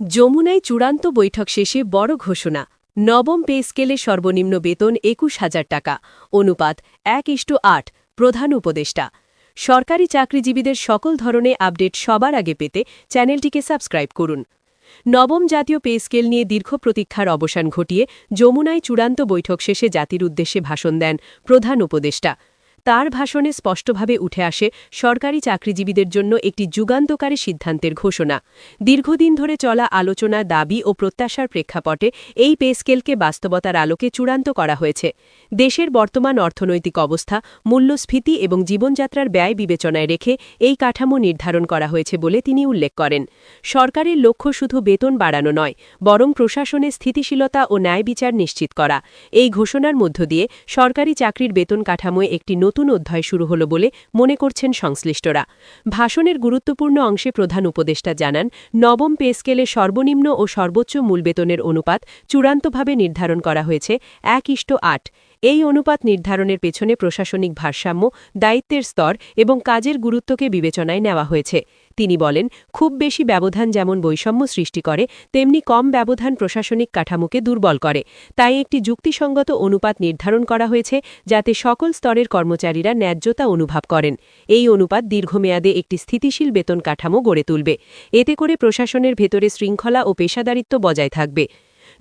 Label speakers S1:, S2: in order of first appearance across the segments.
S1: যমুনায় চূড়ান্ত বৈঠক শেষে বড় ঘোষণা। নবম পে স্কেলে সর্বনিম্ন বেতন ২১,০০০ টাকা, অনুপাত ১:৮। প্রধান উপদেষ্টা। সরকারি চাকরিজীবীদের সকল ধরনের আপডেট সবার আগে পেতে চ্যানেলটিকে সাবস্ক্রাইব করুন। নবম জাতীয় পে স্কেল নিয়ে দীর্ঘ প্রতীক্ষার অবসান ঘটিয়ে যমুনায় চূড়ান্ত বৈঠক শেষে জাতির উদ্দেশ্যে ভাষণ দেন প্রধান উপদেষ্টা। তার ভাষণে স্পষ্টভাবে উঠে আসে সরকারি চাকরিজীবীদের জন্য একটি যুগান্তকারী সিদ্ধান্তের ঘোষণা। দীর্ঘদিন ধরে চলা আলোচনা, দাবি ও প্রত্যাশার প্রেক্ষাপটে এই পে স্কেলকে বাস্তবতার আলোকে চূড়ান্ত করা হয়েছে। দেশের বর্তমান অর্থনৈতিক অবস্থা, মূল্যস্ফীতি এবং জীবনযাত্রার ব্যয় বিবেচনায় রেখে এই কাঠামো নির্ধারণ করা হয়েছে বলে তিনি উল্লেখ করেন। সরকারের লক্ষ্য শুধু বেতন বাড়ানো নয়, বরং প্রশাসনে স্থিতিশীলতা ও ন্যায় বিচার নিশ্চিত করা। এই ঘোষণার মধ্য দিয়ে সরকারি চাকরির বেতন কাঠামোয় একটি নতুন অধ্যায় শুরু হল বলে মনে করছেন সংশ্লিষ্টরা। ভাষণের গুরুত্বপূর্ণ অংশে প্রধান উপদেষ্টা জানান, নবম পে স্কেলে সর্বনিম্ন ও সর্বোচ্চ মূল বেতনের অনুপাত চূড়ান্তভাবে নির্ধারণ করা হয়েছে ১:৮। এই অনুপাত নির্ধারণের পেছনে প্রশাসনিক ভারসাম্য, দায়িত্বের স্তর এবং কাজের গুরুত্বকে বিবেচনায় নেওয়া হয়েছে। তিনি বলেন, খুব বেশি ব্যবধান যেমন বৈষম্য সৃষ্টি করে, তেমনি কম ব্যবধান প্রশাসনিক কাঠামোকে দুর্বল করে। তাই একটি যুক্তিসঙ্গত অনুপাত নির্ধারণ করা হয়েছে, যাতে সকল স্তরের কর্মচারীরা ন্যায্যতা অনুভব করেন। এই অনুপাত দীর্ঘমেয়াদে একটি স্থিতিশীল বেতন কাঠামো গড়ে তুলবে। এতে করে প্রশাসনের ভেতরে শৃঙ্খলা ও পেশাদারিত্ব বজায় থাকবে।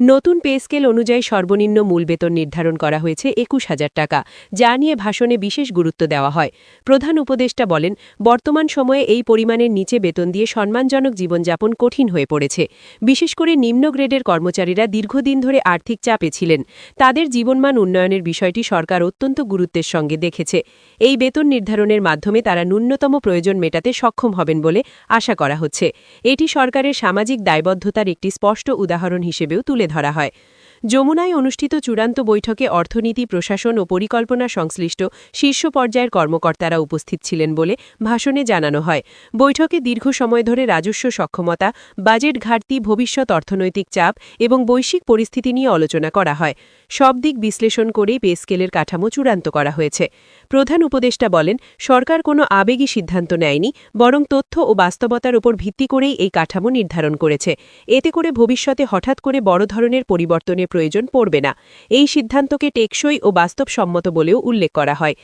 S1: নতুন পে স্কেল অনুযায়ী সর্বনিম্ন মূল বেতন নির্ধারণ করা হয়েছে ২১,০০০ টাকা, যা নিয়ে ভাষণে বিশেষ গুরুত্ব দেওয়া হয়। প্রধান উপদেষ্টা বলেন, বর্তমান সময়ে এই পরিমাণের নিচে বেতন দিয়ে সম্মানজনক জীবনযাপন কঠিন হয়ে পড়েছে। বিশেষ করে নিম্ন গ্রেডের কর্মচারীরা দীর্ঘদিন ধরে আর্থিক চাপে ছিলেন। তাদের জীবনমান উন্নয়নের বিষয়টি সরকার অত্যন্ত গুরুত্বের সঙ্গে দেখেছে। এই বেতন নির্ধারণের মাধ্যমে তারা ন্যূনতম প্রয়োজন মেটাতে সক্ষম হবেন বলে আশা করা হচ্ছে। এটি সরকারের সামাজিক দায়বদ্ধতার একটি স্পষ্ট উদাহরণ হিসেবেও তুলে ধরা হয়। যমুনায় অনুষ্ঠিত চূড়ান্ত বৈঠকে অর্থনীতি, প্রশাসন ও পরিকল্পনা সংশ্লিষ্ট শীর্ষ পর্যায়ের কর্মকর্তারা উপস্থিত ছিলেন বলে ভাষণে জানানো হয়। বৈঠকে দীর্ঘ সময় ধরে রাজস্ব সক্ষমতা, বাজেট ঘাটতি, ভবিষ্যৎ অর্থনৈতিক চাপ এবং বৈশ্বিক পরিস্থিতি নিয়ে আলোচনা করা হয়। সব দিক বিশ্লেষণ করেই পে স্কেলের কাঠামো চূড়ান্ত করা হয়েছে। প্রধান উপদেষ্টা বলেন, সরকার কোনো আবেগী সিদ্ধান্ত নেয়নি, বরং তথ্য ও বাস্তবতার উপর ভিত্তি করেই এই কাঠামো নির্ধারণ করেছে। এতে করে ভবিষ্যতে হঠাৎ করে বড় ধরনের পরিবর্তনের প্রয়োজন পড়বে না। এই সিদ্ধান্তকে টেকসই ও বাস্তবসম্মত বলেও উল্লেখ করা হয়।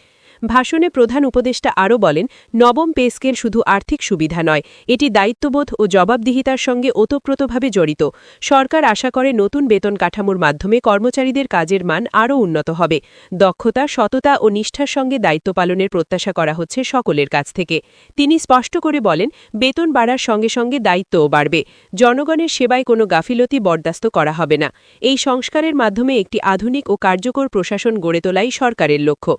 S1: ভাষণে প্রধান উপদেষ্টা আরও বলেন, নবম পে স্কেল শুধু আর্থিক সুবিধা নয়, এটি দায়িত্ববোধ ও জবাবদিহিতার সঙ্গে ওতপ্রোতভাবে জড়িত। সরকার আশা করে নতুন বেতন কাঠামোর মাধ্যমে কর্মচারীদের কাজের মান আরও উন্নত হবে। দক্ষতা, সততা ও নিষ্ঠার সঙ্গে দায়িত্ব পালনের প্রত্যাশা করা হচ্ছে সকলের কাছ থেকে। তিনি স্পষ্ট করে বলেন, বেতন বাড়ার সঙ্গে সঙ্গে দায়িত্বও বাড়বে। জনগণের সেবায় কোনো গাফিলতি বরদাস্ত করা হবে না। এই সংস্কারের মাধ্যমে একটি আধুনিক ও কার্যকর প্রশাসন গড়ে তোলাই সরকারের লক্ষ্য।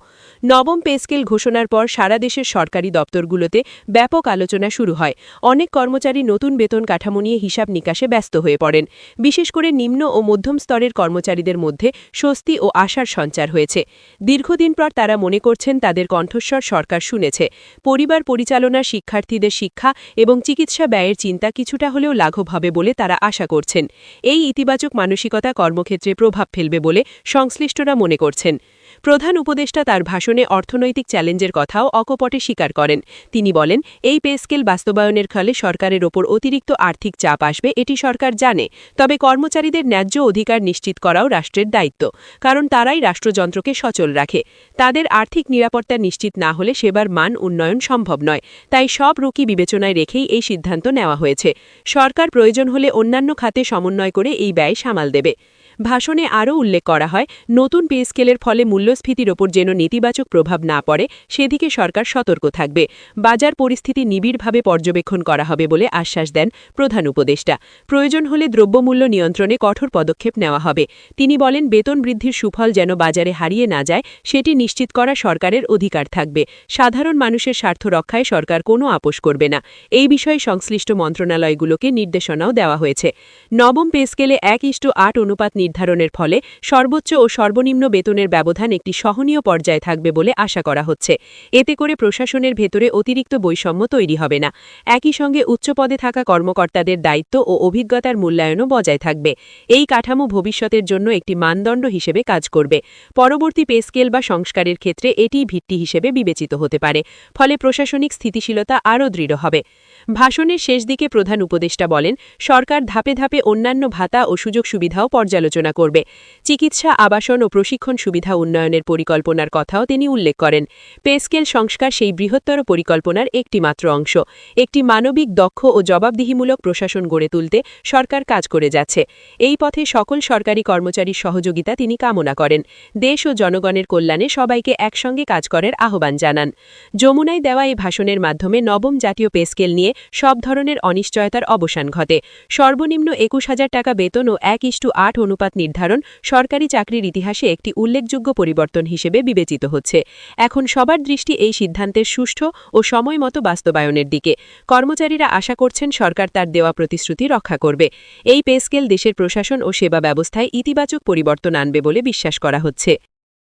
S1: নবম পে স্কেল ঘোষণার পর সারা দেশের সরকারি দপ্তরগুলোতে ব্যাপক আলোচনা শুরু হয়। অনেক কর্মচারী নতুন বেতন কাঠামো নিয়ে হিসাব নিকাশে ব্যস্ত হয়ে পড়েন। বিশেষ করে নিম্ন ও মধ্যম স্তরের কর্মচারীদের মধ্যে স্বস্তি ও আশার সঞ্চার হয়েছে। দীর্ঘদিন পর তারা মনে করছেন তাদের কণ্ঠস্বর সরকার শুনেছে। পরিবার পরিচালনা, শিক্ষার্থীদের শিক্ষা এবং চিকিৎসা ব্যয়ের চিন্তা কিছুটা হলেও লাঘব হবে বলে তারা আশা করছেন। এই ইতিবাচক মানসিকতা কর্মক্ষেত্রে প্রভাব ফেলবে বলে সংশ্লিষ্টরা মনে করছেন। প্রধান উপদেষ্টা তার ভাষণে অর্থনৈতিক চ্যালেঞ্জের কথাও অকপটে স্বীকার করেন। তিনি বলেন, এই পে স্কেল বাস্তবায়নের ফলে সরকারের ওপর অতিরিক্ত আর্থিক চাপ আসবে, এটি সরকার জানে। তবে কর্মচারীদের ন্যায্য অধিকার নিশ্চিত করাও রাষ্ট্রের দায়িত্ব, কারণ তারাই রাষ্ট্রযন্ত্রকে সচল রাখে। তাদের আর্থিক নিরাপত্তা নিশ্চিত না হলে সেবার মান উন্নয়ন সম্ভব নয়। তাই সব রুখি বিবেচনায় রেখেই এই সিদ্ধান্ত নেওয়া হয়েছে। সরকার প্রয়োজন হলে অন্যান্য খাতে সমন্বয় করে এই ব্যয় সামাল দেবে। ভাষণে আরও উল্লেখ করা হয়, নতুন পে স্কেলের ফলে মূল্যস্ফীতির ওপর যেন নেতিবাচক প্রভাব না পড়ে, সেদিকে সরকার সতর্ক থাকবে। বাজার পরিস্থিতি নিবিড়ভাবে পর্যবেক্ষণ করা হবে বলে আশ্বাস দেন প্রধান উপদেষ্টা। প্রয়োজন হলে দ্রব্যমূল্য নিয়ন্ত্রণে কঠোর পদক্ষেপ নেওয়া হবে। তিনি বলেন, বেতন বৃদ্ধির সুফল যেন বাজারে হারিয়ে না যায়, সেটি নিশ্চিত করা সরকারের অধিকার থাকবে। সাধারণ মানুষের স্বার্থ রক্ষায় সরকার কোনো আপোষ করবে না। এই বিষয়ে সংশ্লিষ্ট মন্ত্রণালয়গুলোকে নির্দেশনাও দেওয়া হয়েছে। নবম পে স্কেলে ১:৮ অনুপাত নির্ধারণের ফলে সর্বোচ্চ ও সর্বনিম্ন বেতনের ব্যবধান একটি সহনীয় পর্যায়ে থাকবে বলে আশা করা হচ্ছে। এতে করে প্রশাসনের ভেতরে অতিরিক্ত বৈষম্য তৈরি হবে না। একই সঙ্গে উচ্চ পদে থাকা কর্মকর্তাদের দায়িত্ব ও অভিজ্ঞতার মূল্যায়নও বজায় থাকবে। এই কাঠামো ভবিষ্যতের জন্য একটি মানদণ্ড হিসেবে কাজ করবে। পরবর্তী পে স্কেল বা সংস্কারের ক্ষেত্রে এটিই ভিত্তি হিসেবে বিবেচিত হতে পারে। ফলে প্রশাসনিক স্থিতিশীলতা আরও দৃঢ় হবে। ভাষণের শেষ দিকে প্রধান উপদেষ্টা বলেন, সরকার ধাপে ধাপে অন্যান্য ভাতা ও সুযোগ সুবিধাও পর্যালোচনা করবে। চিকিৎসা, আবাসন ও প্রশিক্ষণ সুবিধা উন্নয়নের পরিকল্পনার কথাও তিনি উল্লেখ করেন। পে স্কেল সংস্কার সেই বৃহত্তর পরিকল্পনার একটি মাত্র অংশ। একটি মানবিক, দক্ষ ও জবাবদিহিমূলক প্রশাসন গড়ে তুলতে সরকার কাজ করে যাচ্ছে। এই পথে সকল সরকারি কর্মচারীর সহযোগিতা তিনি কামনা করেন। দেশ ও জনগণের কল্যাণে সবাইকে একসঙ্গে কাজ করার আহ্বান জানান। যমুনায় দেওয়া এই ভাষণের মাধ্যমে নবম জাতীয় পে স্কেল নিয়ে সব ধরনের অনিশ্চয়তার অবসান ঘটে। সর্বনিম্ন ২১,০০০ টাকা বেতন ও ১:৮ অনুপাত নির্ধারণ সরকারি চাকরির ইতিহাসে একটি উল্লেখযোগ্য পরিবর্তন হিসেবে বিবেচিত হচ্ছে। এখন সবার দৃষ্টি এই সিদ্ধান্তের সুষ্ঠু ও সময়মতো বাস্তবায়নের দিকে। কর্মচারীরা আশা করছেন সরকার তার দেওয়া প্রতিশ্রুতি রক্ষা করবে। এই পে স্কেল দেশের প্রশাসন ও সেবা ব্যবস্থায় ইতিবাচক পরিবর্তন আনবে বলে বিশ্বাস করা হচ্ছে।